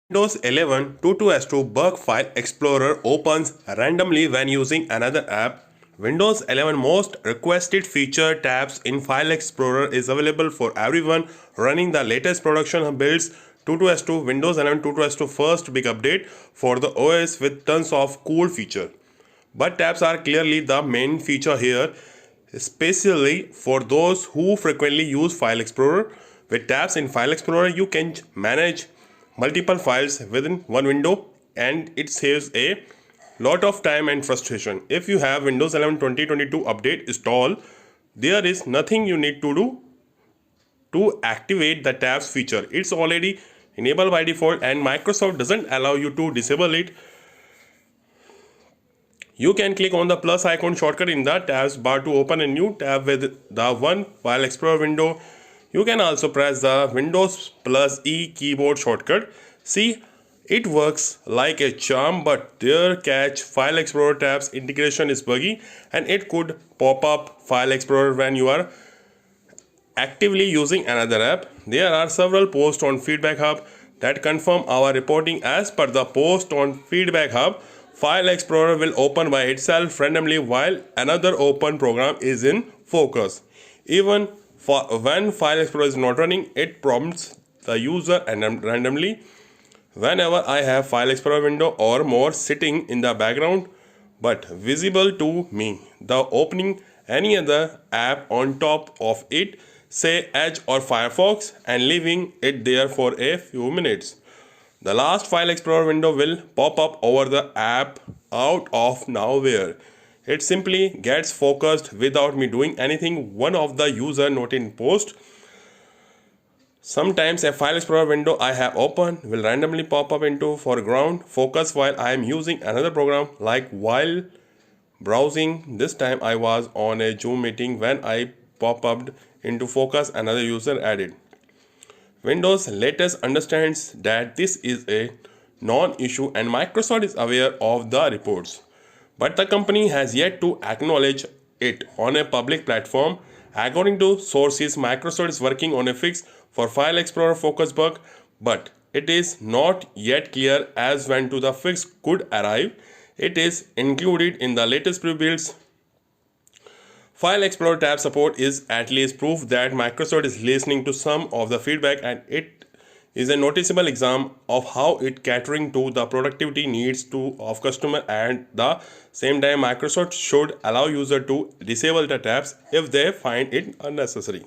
Windows 11 22 Bug File Explorer opens randomly when using another app. Windows 11 most requested feature tabs in File Explorer is available for everyone running the latest production builds 22 Windows 11 22 first big update for the OS with tons of cool feature. But tabs are clearly the main feature here, especially for those who frequently use File Explorer. With tabs in File Explorer, you can manage multiple files within one window and it saves a lot of time and frustration. If you have Windows 11 2022 update installed, there is nothing you need to do to activate the tabs feature. It's already enabled by default and Microsoft doesn't allow you to disable it. You can click on the plus icon shortcut in the tabs bar to open a new tab with the one File Explorer window. You can also press the Windows plus E keyboard shortcut. See, it works like a charm, but their catch File Explorer tabs integration is buggy and it could pop up File Explorer when you are actively using another app. There are several posts on Feedback Hub that confirm our reporting. As per the post on Feedback Hub, File Explorer will open by itself randomly while another open program is in focus. Even when File Explorer is not running, it prompts the user randomly. Whenever I have File Explorer window or more sitting in the background but visible to me, the opening any other app on top of it, say Edge or Firefox, and leaving it there for a few minutes. The last File Explorer window will pop up over the app out of nowhere. It simply gets focused without me doing anything. One of the user noted in post. Sometimes a File Explorer window I have open will randomly pop up into foreground focus while I am using another program, like while browsing. This time I was on a Zoom meeting when I pop-up into focus another user added. Windows latest understands that this is a non-issue and Microsoft is aware of the reports. But the company has yet to acknowledge it on a public platform. According to sources, Microsoft is working on a fix for File Explorer focus bug, but it is not yet clear as when to the fix could arrive. It is included in the latest pre-builds. File Explorer tab support is at least proof that Microsoft is listening to some of the feedback, and it is a noticeable example of how it catering to the productivity needs of customer. At the same time, Microsoft should allow user to disable the tabs if they find it unnecessary.